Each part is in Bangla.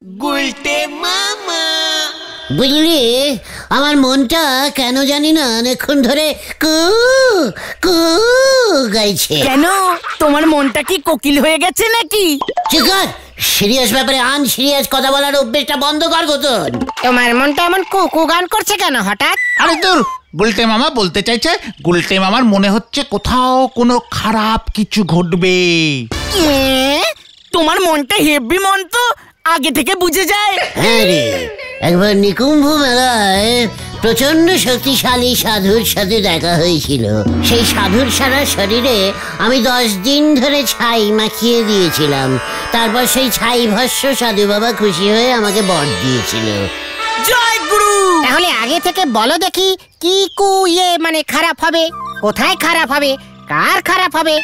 গুলটে মামা। বুঝলি, আমার মনটা কেন জানি না অনেকক্ষণ ধরে কু কু গাইছে। কেন, তোমার মনটা কি কোকিল হয়ে গেছে নাকি? চিকার, সিরিয়াস ব্যাপারে আনসিরিয়াস কথা বলার অভ্যেসটা বন্ধ কর গোতন। তোমার মনটা এমন কুকু গান করছে কেন হঠাৎ? আরে দূর, গুলটে মামা বলতে চাইছে গুলটে মামার মনে হচ্ছে কোথাও কোনো খারাপ কিছু ঘটবে। তোমার মনটা হেভি মন তো, আগে থেকে বুঝে যায়। হ্যাঁ রে, একবার নিকুম্ভ মেলায় প্রচন্ড শক্তিশালী সাধুর সাথে দেখা হয়েছিল। সেই সাধুর সারা শরীরে আমি 10 দিন ধরে ছাই মাখিয়ে দিয়েছিলাম। তারপর সেই ছাই ভস্য সাধু বাবা খুশি হয়ে আমাকে বর দিয়েছিল। জয় গুরু। তাহলে আগে থেকে বলো দেখি, কি কু মানে খারাপ হবে? কোথায় খারাপ হবে? কার খারাপ হবে?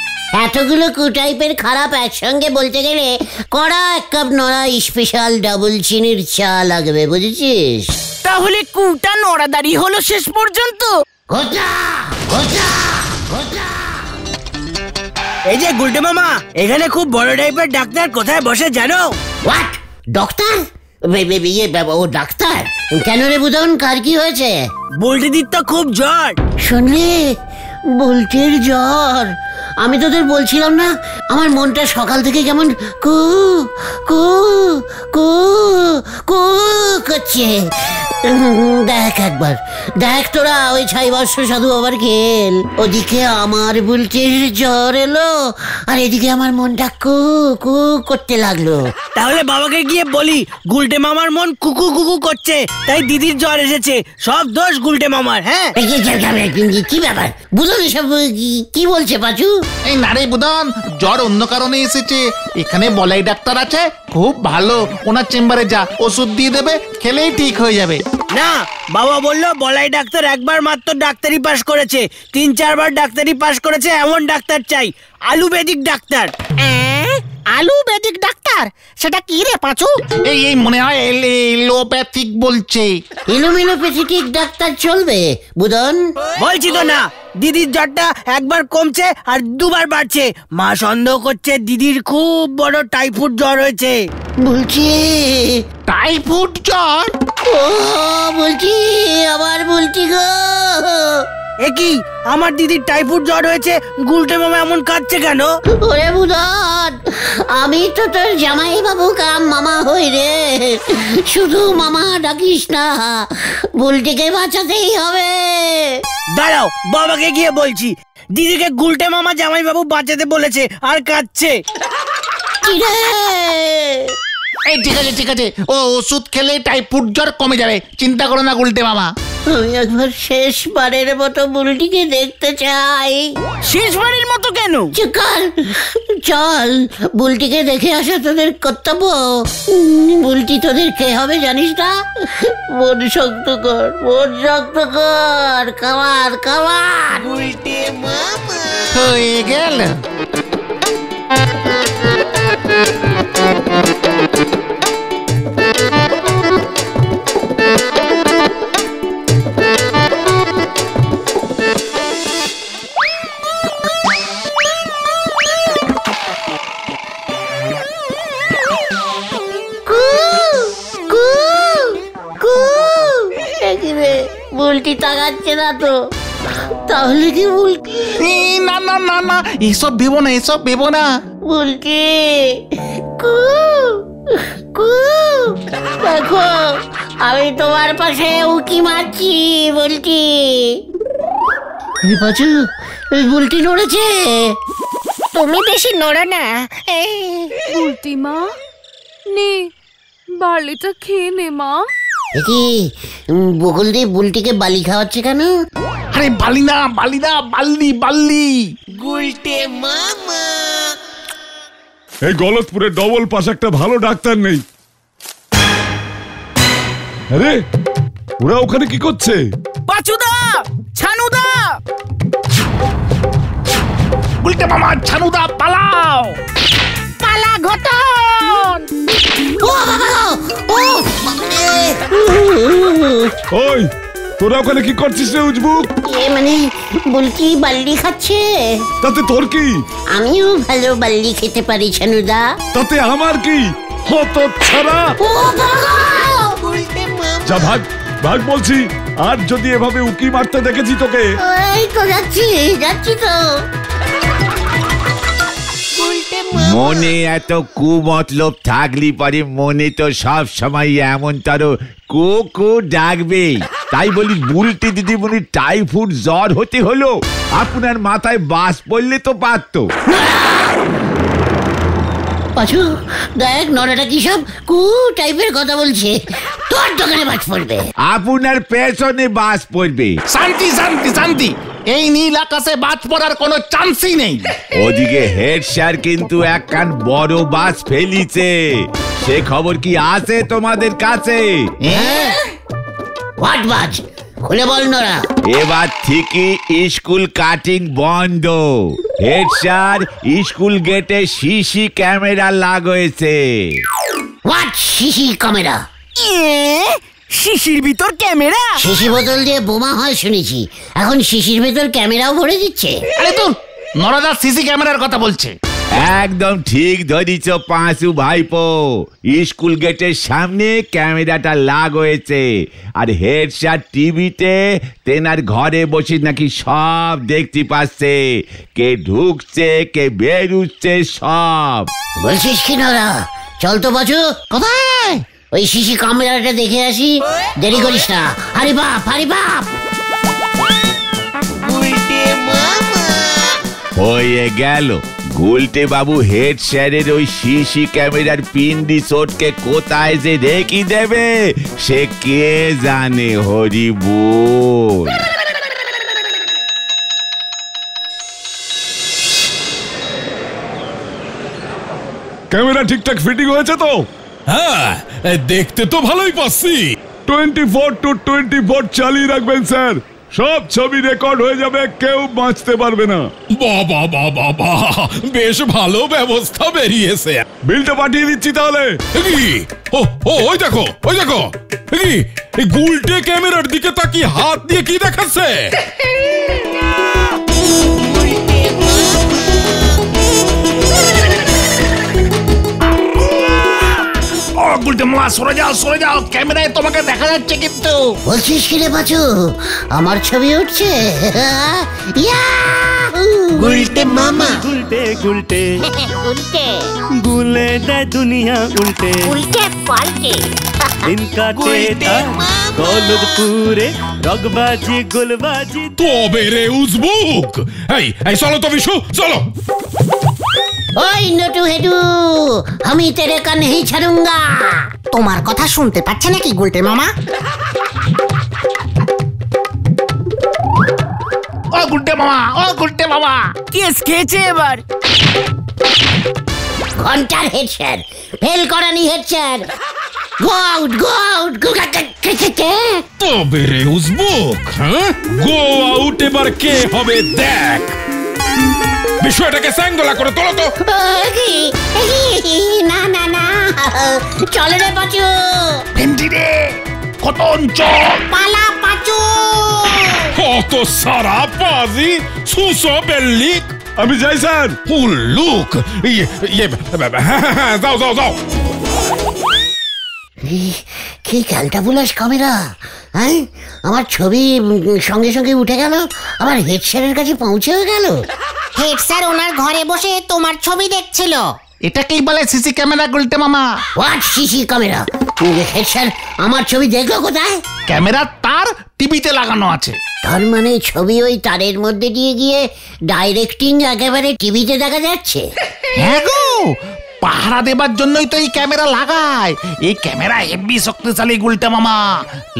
এতগুলো কু টাইপের খারাপ একসঙ্গে বলতে গেলে কড়া 1 কাপ নড়া স্পেশাল ডাবল চিনির চা লাগবে, বুঝেছিস? তাহলে কুটা নড়াদারি হলো শেষ পর্যন্ত। এই যে গুলটে মামা, এখানে খুব বড় টাইপের ডাক্তার কোথায় বসে জানো? হোয়াট? ডক্টর? ও ডাক্তার? কেন রে বুদন, কার কি হয়েছে? বুলটিদির তো খুব জ্বর। শুনলি, বুলটির জ্বর। আমি তোদের বলছিলাম না, আমার মনটা সকাল থেকে কেমন কু কু কু কু করছে। দেখ একবার, দেখ তোরা ওই ছাই বর্ষ সাধু বাবার খেল। ওদিকে আমার বুলটির জ্বর এলো, আর এদিকে আমার মনটা কু কু করতে লাগলো। তাহলে বাবাকে গিয়ে বলি গুলটে মামার মন কুকু কুকু করছে, তাই দিদির জ্বর এসেছে। সব দোষ গুলটে মামার। হ্যাঁ, কি ব্যাপার বুদন, এসব কি বলছে পাচু? এই না রে বুদন, জ্বর অন্য কারণে এসেছে। এখানে বলাই ডাক্তার আছে, খুব ভালো। ওনার চেম্বারে যা, ওষুধ দিয়ে দেবে, খেলেই ঠিক হয়ে যাবে। না, বাবা বললো বলাই ডাক্তার একবার মাত্র ডাক্তারি পাশ করেছে, 3-4 বার ডাক্তারি পাশ করেছে এমন ডাক্তার চাই। আলুবেদিক ডাক্তার। আলুবেদিক ডাক্তার? সেটা কি রে পাঁচু? এই মনে হয় এলোপ্যাথিক বলছে। এলোপ্যাথিক ডাক্তার চলবে বুদন? বলছি তো না, দিদির জ্বরটা একবার কমছে আর 2 বার বাড়ছে। মা সন্দেহ করছে দিদির খুব বড় টাইফয়েড জ্বর হয়েছে। বলছি টাইফয়েড জ্বর? ও বলছি, আবার বলছি গো। একই, আমার দিদির টাইফয়েড জ্বর হয়েছে, গুলটে মামা এমন কাঁদছে কেন? ওরে বুদন, আমি তো তোর জামাই বাবু কাম মামা হই রে। শুধু মামা ডাকিস না, বুলটিকে বাঁচাতেই হবে। দাঁড়াও, বাবাকে গিয়ে বলছি। দিদিকে গুলটে মামা জামাই বাবু বাঁচাতে বলেছে আর কাঁদছে। এই ঠিক আছে, ও ওষুধ খেলে টাইফয়েড জ্বর কমে যাবে, চিন্তা করো না গুলটে মামা। আমি একবার শেষবারের মতো বুলটিকে দেখতে চাই। শেষবারের মতো কেন? চল, বুলটিকে দেখে আসা তোদের কর্তব্য। বুলটি তোদের কে হবে জানিস না? মন শক্ত কর, কামার বুলটি মামা হয়ে গেল। বুলটি তাকাচ্ছে না তো? তাহলে কি বুলটি? না, এসব ভেবো না। বুলটি দেখো, আমি তোমার পাশে উকি মারছি। বুলটি, পাচু, বুলটি নড়েছে। তুমি বেশি নড়ো না। বুলটি মা, নে বার্লিটা খেয়ে নে মা। কি বকুল দিয়ে বুলটিকে বালি খাওয়াচ্ছে কেন? আরে বালি না, বাল্লি। গুলটে মামা। এই গলতপুরে ডবল পাস একটা ভালো ডাক্তার নেই। আরে ওরা ওখানে কি করছে? পাচুদা, ছানুদা। গুলটে মামা, ছানুদা, পালাও। পালা ঘটন। ওই তোরা ওখানে কি করছিস রে উজবুক? মানে বুলটি বাল্লি খাচ্ছে। তাতে তোর কি? আমিও ভালো বাল্লি খেতে পারি ছানুদা। তাতে আমার কি? হতচ্ছাড়া। ও বাবা! যা ভাগ ভাগ বলছি, আর যদি এভাবে উকি মারতে দেখেছি তোকে। এই তো যাচ্ছি তো। মনে এত কুমতলব থাকলি পারে মনে তো সব সময় এমন তার কু ডাকবে। তাই বলি বুলটি দিদিমণি টাইফয়েড জ্বর হতে হলো, আপনার মাথায় বাস পড়লে তো পারতো। পাঁচু দেখ, নড়াটা কি সব কু টাইপের কথা বলছে। তোর দোকানে বাজ পড়বে। আপনার পেছনে বাস পড়বে। শান্তি শান্তি শান্তি, এই নীল আকাশে বাজ পড়ার কোনো চান্সই নেই। ওদিকে হেড স্যার কিন্তু একখান বড় বাস ফেলিছে, সে খবর কি আছে তোমাদের কাছে? হোয়াট বাজ? খুলে বল নড়া। এবার থেকে স্কুল কাটিং বন্ধ। হেড স্যার স্কুল গেটে সিসি ক্যামেরা লাগাইছে। What CC camera? শিশির ভিতর ক্যামেরা? শিশি বোতল দিয়ে বোমা হয় শুনেছি, এখন শিশির ভেতর ক্যামেরাও ভরে দিচ্ছে। আরে তো নরাদা সিসি ক্যামেরার কথা বলছে। একদম ঠিক ধরিছ পাঁচু ভাইপো, স্কুল গেটের সামনে ক্যামেরাটা লাগাইছে। আর হেড স্যার টিভিতে তেনার ঘরে বসে নাকি সব দেখতে পাচ্ছে, কে ঢুকছে কে বেরুচ্ছে সব। বলছিস কি নরা? চল তো বাচু। কোথায়? ওই সিসি ক্যামেরাটা দেখে আসি, দেরি করিস না। আরে বাপ, আরে বাপ! হয়ে গেল, গুলটে বাবু হেড স্যারের ওই সিসি ক্যামেরার পিন্ডি চটকে কোথায় যে রেখে দেবে সে কে জানে। হরি বল। ক্যামেরা ঠিকঠাক ফিটিং হয়েছে তো? হ্যাঁ, দেখতে তো ভালোই পাচ্ছি। 24/24 চালিয়ে রাখবেন স্যার, সব ছবি রেকর্ড হয়ে যাবে, কেউ বাঁচতে পারবে না। বাবা বাবা বাবা, বেশ ভালো ব্যবস্থা বেরিয়েছে। বিলটা পাঠিয়ে দিচ্ছি তাহলে। ওই দেখো, ওই দেখো, এই গুলটে ক্যামেরার দিকে তাকিয়ে হাত দিয়ে কি দেখাচ্ছে? গুলটে মামা সরে যাও, ক্যামেরায় তোমাকে দেখা যাচ্ছে কিন্তু। বলছিস কি রে বাচু, আমার ছবি উঠছে? উল্টে মামা উল্টে উল্টে উল্টে গুলে দেয় দুনিয়া উল্টে উল্টে পাল্টে দিন কাটে দৌলতপুরে রগবাজি গোলবাজি। তবে রে উজবুক, এই চলো তো বিশু, চলো। ওই নটু হেডু, আমি তেরে কা নেহি ছাড়ুঙ্গা। তোমার কথা শুনতে পাচ্ছে নাকি গুলটে মামা? ও গুলটে মামা, কেস খেয়েছে এবার। ঘন্টার হেড স্যার, ফেল করানি head sir. Go out, go out. তবে রে উজবুক, গো আউট এবার কে হবে দেখ। বিষয়টাকে স্যাঙ্গলা করে তোলো তো। না না না, চলে রে পাচু। ভেন্ডি রে, কতন চল। পালা পাচু। কত সারা পাজি সুসো বেল্লিক। আমি যাই স্যার। লুক, যাও। কি ক্যালটা বুলাস ক্যামেরা, হ্যাঁ? আমার ছবি সঙ্গে সঙ্গে উঠে গেল, আমার হেড স্যারের কাছে পৌঁছেও গেল। হেড স্যার ওনার ঘরে বসে তোমার ছবি দেখছিল। এটাকেই বলে সিসি ক্যামেরা গুলটে মামা। What CC camera? Head sir আমার ছবি দেখলো কোথায়? ক্যামেরার তার টিভিতে লাগানো আছে। তার মানে ছবি ওই তারের মধ্যে দিয়ে গিয়ে ডাইরেক্টিং একেবারে টিভিতে দেখা যাচ্ছে। হ্যাঁ গো, পাহারা দেবার জন্যই তো এই ক্যামেরা লাগায়। এই ক্যামেরা হেভি শক্তিশালী গুলটে মামা।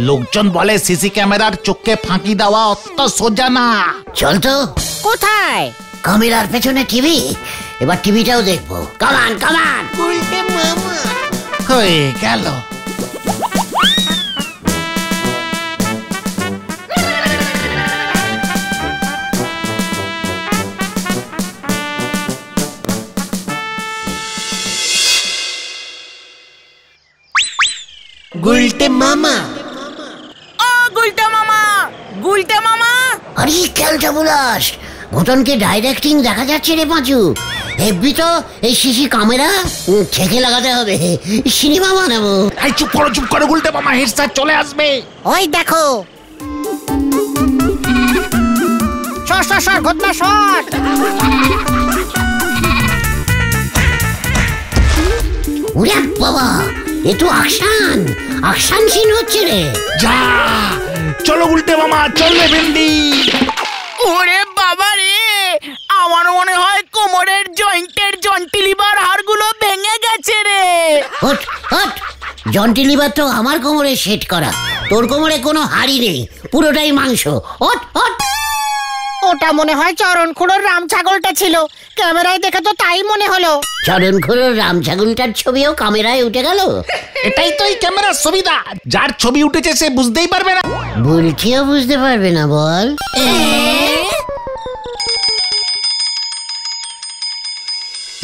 লোকজন বলে সিসি ক্যামেরার চোখে ফাঁকি দেওয়া অত সোজা না। চল তো। কোথায়? ক্যামেরার পেছনে টিভি, এবার টিভিটাও দেখবো। কামান কামান। গুলটে মামা হয়ে গেল। গুলটে মামা। ও গুলটে মামা, গুলটে মামা। আরে ক্যালটা বুলাস, ঘটনকে ডাইরেক্টিং দেখা যাচ্ছে রে পাঁচু। হেব্বি তো এই সিসি ক্যামেরা, ছেঁকে লাগাতে হবে, সিনেমা বানাবো। এই চুপ করো গুলটে মামা, হেড স্যার চলে আসবে। ওই দেখো, সর ঘটনা সর। ওরে বাবা, এ তো আকশান সিন হচ্ছে রে। যা চলো গুলটে মামা, চলবে ভেন্ডি। ওরে বাবা রে, আমার মনে হয় কোমরের জয়েন্টের জন্টিলিভার হাড়গুলো ভেঙে গেছে রে। হট জন্টিলিভার তো আমার কোমরে সেট করা, তোর কোমরে কোনো হাড়ি নেই, পুরোটাই মাংস। হট ওটা মনে হয় চরণখুড়োর রাম ছাগলটা ছিল, ক্যামেরায় দেখে তো তাই মনে হলো। চরণখুড়োর রাম ছাগলটার ছবিও ক্যামেরায় উঠে গেল। এটাই তো এই ক্যামেরার সুবিধা, যার ছবি উঠেছে সে বুঝতেই পারবে না। বুলটিও বুঝতে পারবে না বল।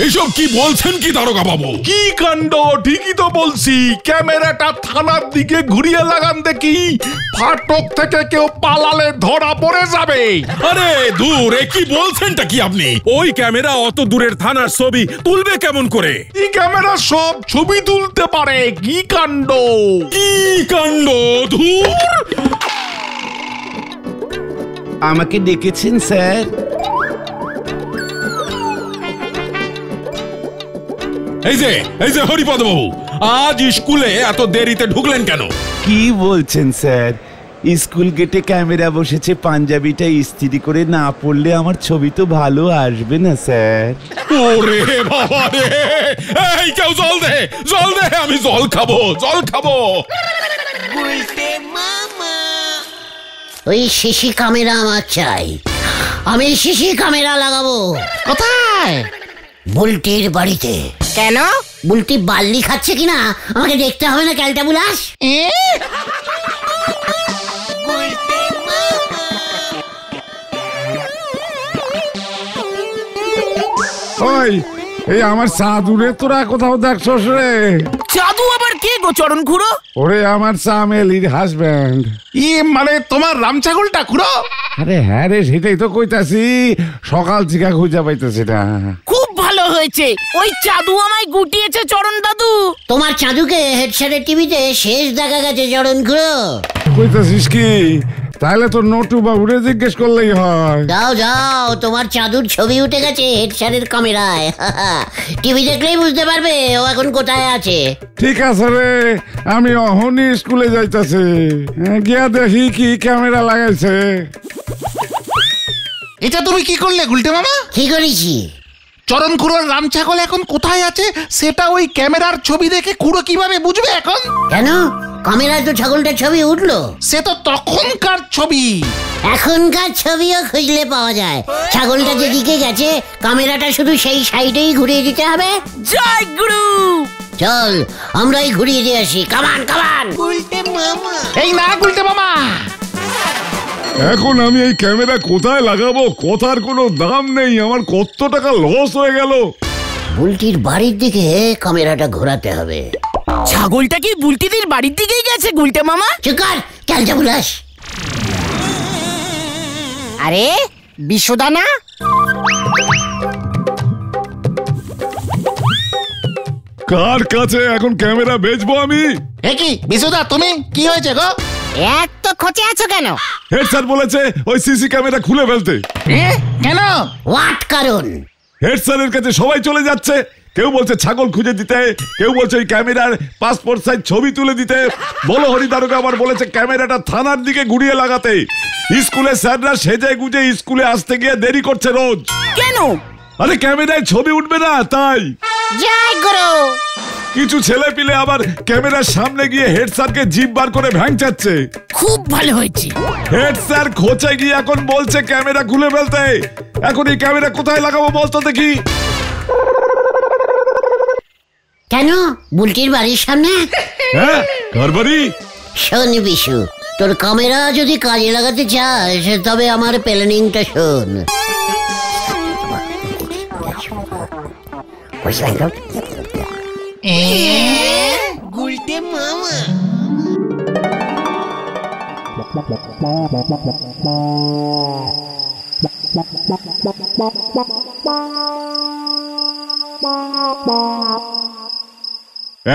এইসব কি বলছেন কি দারোগা বাবু? কি কাণ্ড! ঠিকই তো বলছি, ক্যামেরাটা থানার দিকে ঘুরিয়ে লাগান দেখি, ফাটক থেকে কেউ পালালে ধরা পড়ে যাবে। আরে দূর, এ কি বলছেনটা কি আপনি? ওই ক্যামেরা অত দূরের থানার ছবি তুলবে কেমন করে? এই ক্যামেরা সব ছবি তুলতে পারে। কি কাণ্ড! কি কাণ্ড! ধুর! আমাকে ডেকেছেন স্যার? এই যে হরিপদ বাবু, আজ স্কুলে এত দেরিতে ঢুকলেন কেন? কি বলছেন স্যার? স্কুল গেটে ক্যামেরা বসেছে, পাঞ্জাবিটা ইস্ত্রি করে না পড়লে আমার ছবি তো ভালো আসবে না স্যার। ওরে বাবা রে! এই কেউ জল দে, আমি জল খাবো। ওই সিসি ক্যামেরা আমার চাই, আমি সিসি ক্যামেরা লাগাবো। কোথায়? বুলটির বাড়িতে। কেন? বুলটি বাল্লি খাচ্ছে কিনা আমাকে দেখতে হবে না ক্যালটা বুলাস? ওই, এই আমার চাঁদুরে তোরা কোথাও দেখছস রে? জাদু আবার কে গো চরণখুড়ো? ওরে আমার চামেলির হাজবেন্ড। মানে তোমার রাম ছাগলটা খুড়ো? আরে হ্যাঁ রে, সেটাই তো কইতাছি, সকাল থেকে খুঁজে পাইতেছি না। খুব ভালো হয়েছে, ওই চাঁদু আমায় গুটিয়েছে চরণ দাদু। তোমার চাঁদুকে হেডসেটের টিভিতে শেষ দেখা গেছে চরণখুড়ো। কইতাছিস কি? তাহলে তো নটু বাবুরে জিজ্ঞেস করলেই হয়। যাও, তোমার চাঁদুর ছবি উঠে গেছে হেডসেটের ক্যামেরায়। টিভি দেখলেই বুঝতে পারবে ও এখন কোথায় আছে। ঠিক আছে রে, আমি অহনি স্কুলে যাইতাছি, গিয়া দেখি কি ক্যামেরা লাগাইছে। এটা তুমি কি করলে গুলটে মামা? কি করেছি? চরণ খুড়োর রাম ছাগল এখন কোথায় আছে সেটা ওই ক্যামেরার ছবি দেখে খুড়ো কিভাবে বুঝবে এখন? কেন? ক্যামেরায় তো ছাগলটার ছবি উঠলো। সে তো তখনকার ছবি, এখনকার ছবিও খুঁজলে পাওয়া যায়। ছাগলটা যেদিকে গেছে ক্যামেরাটা শুধু সেই সাইডেই ঘুরিয়ে দিতে হবে। জয় গুরু! চল আমরাই ঘুরিয়ে দিয়ে আসি। কামান এই না গুলটে মামা, এখন আমি এই ক্যামেরা কোথায় লাগাবো? কথার কোনো দাম নেই, আমার কত টাকা লস হয়ে গেল। বুলটির বাড়ির দিকে ক্যামেরাটা ঘোরাতে হবে। ছাগলটা কি বুলটিদের বাড়ির দিকেই গেছে গুলটে মামা? চুকার ক্যালটা বুলাস। আরে বিশুদা না? কার কাছে এখন ক্যামেরা বেচবো আমি? কি বিশুদা তুমি? কি হয়েছে গো? এত খোঁচে আছো কেন? হেড স্যার বলেছে ওই সিসি ক্যামেরা খুলে ফেলতে। কেন? হোয়াট কারণ? হেড স্যারের কাছে সবাই চলে যাচ্ছে, কেউ বলছে ছাগল খুঁজে দিতে, কেউ বলছে ওই ক্যামেরার পাসপোর্ট সাইজ ছবি তুলে দিতে। বলো হরি দারোগা আবার বলেছে ক্যামেরাটা থানার দিকে ঘুরিয়ে লাগাতে। স্কুলে স্যাররা সেজে গুজে স্কুলে আসতে গিয়ে দেরি করছে রোজ। কেন? আরে ক্যামেরায় ছবি উঠবে না তাই। জয় গুরু! কিছু ছেলে পিলে আবার ক্যামেরার সামনে গিয়ে হেড স্যারকে জিভ বার করে ভ্যাংচাচ্ছে। খুব ভালো হয়েছে। হেড স্যার খোঁচে গিয়ে এখন বলছে ক্যামেরা খুলে ফেলতে। এখন এই ক্যামেরা কোথায় লাগাবো বলতো দেখি? কেন? বুলটির বাড়ির সামনে? হ্যাঁ, কার বাড়ি? শোন বিশু, তোর ক্যামেরা যদি কাজে লাগাতে চাস তবে আমার প্ল্যানিংটা শোন। গুলটে মামা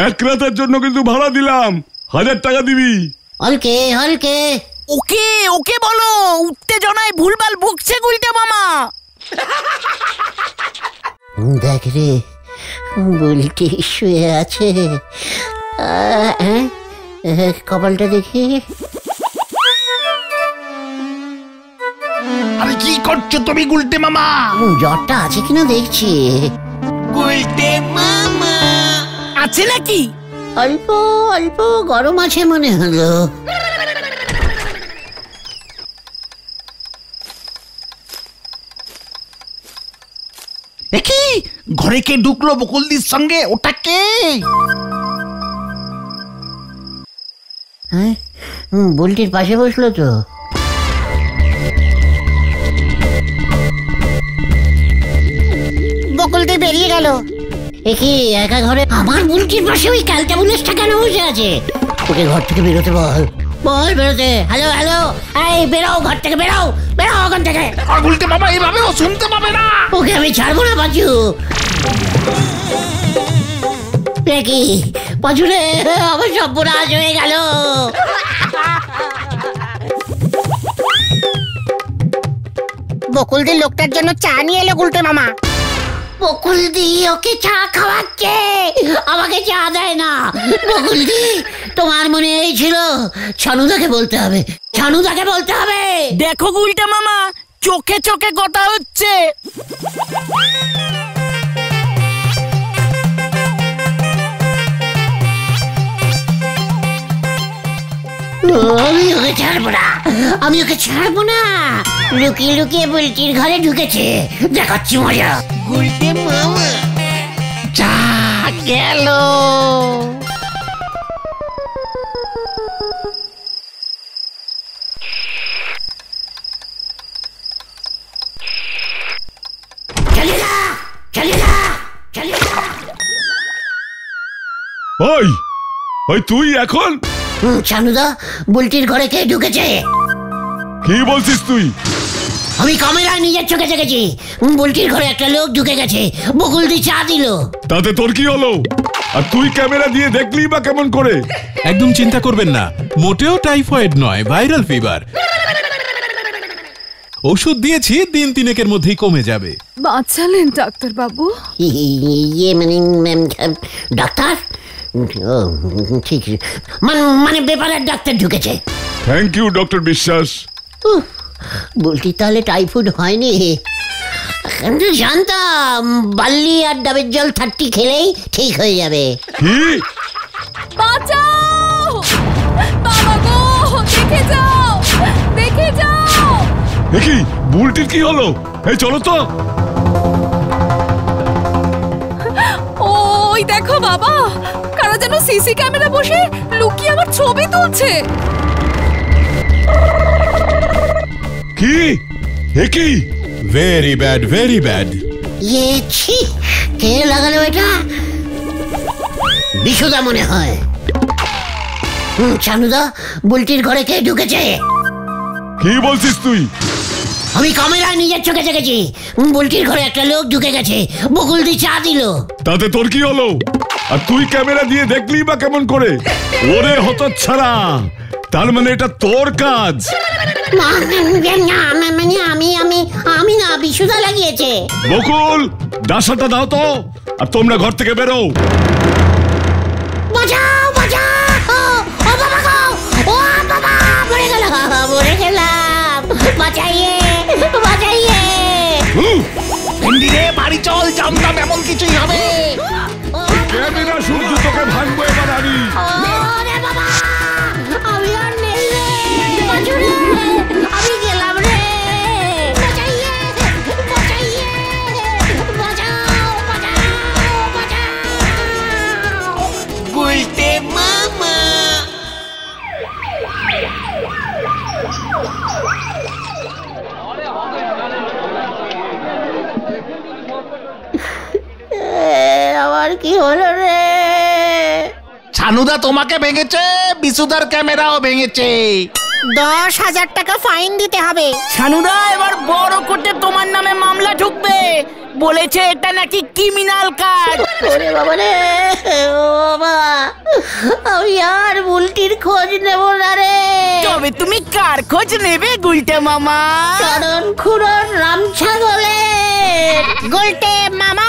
এক রাতের জন্য কিন্তু ভাড়া দিলাম, 1000 টাকা দিবি। হলকে হলকে ওকে ওকে বলো, উত্তেজনায় ভুলভাল বকছে গুলটে মামা। দেখ রে, বুলটি শুয়ে আছে। কপালটা দেখি। আরে কি করছো তুমি গুলটে মামা? জ্বরটা আছে কিনা দেখছি। গুলটে মামা আছে নাকি? অল্প অল্প গরম আছে মনে হলো। দেখি ঘরে কে ঢুকলো বকুলদির সঙ্গে? ওটা কে? হ্যাঁ, বুলটির পাশে বসলো তো। বকুলদি বেরিয়ে গেল। একই একা ঘরে আমার বুলটির পাশে ওই ক্যালটা বুলেসটা কেন বসে আছে? ওকে ঘর থেকে বেরোতে বল, বল বেরোতে। হ্যালো হ্যালো, এই বেরো ঘর থেকে, বেরো বেরো ওখান থেকে। আর গুলটে মামা এইভাবে ও শুনতে পাবে না। ওকে আমি ছাড়বো না পাঁচু। কি পাঁচু রে, আমার সর্বনাশ হয়ে গেল। বকুলদির লোকটার জন্য চা নিয়ে এলো গুলটে মামা। বকুলদি ওকে চা খাওয়াচ্ছে, আমাকে চা দেয় না। বকুলদি, তোমার মনে এই ছিল? ছানুদাকে বলতে হবে, ছানুদাকে বলতে হবে। দেখো গুলটে মামা, চোখে চোখে কথা হচ্ছে। আমি ওকে ছাড়বো না, আমি ওকে ছাড়বো না। লুকিয়ে লুকিয়ে বুলটির ঘরে ঢুকেছে, দেখাচ্ছি মজা। গুলটে মামা যা গেল। চলে না, চলে না, চলে না। ওই ওই তুই এখন ছানুদা, বুলটির ঘরে কে ঢুকেছে? কি বলছিস তুই? আমি ক্যামেরায় নিজের চোখে দেখেছি। বুলটির ঘরে একটা লোক ঢুকে গেছে, বকুলদি চা দিল। তাতে তোর কি হলো? আর তুই ক্যামেরা দিয়ে দেখলি বা কেমন করে? একদম চিন্তা করবেন না, মোটেও টাইফয়েড নয়, ভাইরাল ফিভার। ওষুধ দিয়েছি, 3-3 মধ্যেই কমে যাবে। বাঁচালেন ডাক্তার বাবু। ইয়ে মানে ডাক্তার? ও, ঠিক, মানে ব্যাপারের ডাক্তার ঢুকেছে। থ্যাংক ইউ ডক্টর বিশ্বাস। বলছি তাহলে টাইফয়েড হয়নি? আমি তো জানতাম বাল্লি আর ডাবের জল 30 খেলেই ঠিক হয়ে যাবে। কি? বাঁচাও বাবা গো, দেখে যাও, দেখে যাও। দেখি বুলটির কি হলো? এই চলো তো। ওই দেখো বাবা, কারা যেন সিসি ক্যামেরা বসে লুকিয়ে আমার ছবি তুলছে। কি? এ কি? Very bad, very bad. ইয়ে ছি, কে লাগালো এটা? বিশুদা মনে হয়। ছানুদা, বুলটির ঘরে কে ঢুকেছে? কি বলছিস তুই? আমি ক্যামেরায় নিজের চোখে দেখেছি। বুলটির ঘরে একটা লোক ঢুকে গেছে, বকুলদি চা দিল। তাতে তোর কি হলো? আর তুই ক্যামেরা দিয়ে দেখলি বা কেমন করে? ওরে হতচ্ছাড়া, তার মানে এটা তোর কাজ? মানে আমি না, বিশুদা লাগিয়েছে। বকুল, ডাসাটা দাও তো, আর তোমরা ঘর থেকে বেরো। বাঁচাও বাঁচাও, ও বাবা গো, ও বাবা, মরে গেলাম, বাঁচাইয়ে বাঁচাইয়ে। ভেন্ডি রে, বাড়ি চল, জানতাম এমন কিছুই হবে। ক্যামেরা শুনছি, তোকে ভাঙবো এবার আমি। ওরে বাবা, আমি আর নেই রে, বাঁচু রে, আমি গেলাম রে, বাঁচাইয়ে বাঁচাইয়ে, বাঁচাও বাঁচাও বাঁচাও। গুলটে মামা আমার কি হলো রে? ছানুদা তোমাকে ভেঙেছে, বিশুদার ক্যামেরাও ভেঙেছে। 10,000 টাকা ফাইন দিতে হবে। ছানুদা, এবার বড় কোর্টে তোমার নামে মামলা ঢুকবে। বলেছে এটা নাকি ক্রিমিনাল কাজ। ওরে বাবা রে, ও বাবা, আমি আর বুলটির খোঁজ নেব না রে। তবে তুমি কার খোঁজ নেবে গুলটে মামা? কারণ খুড়োর রাম ছাগলের। গুলটে মামা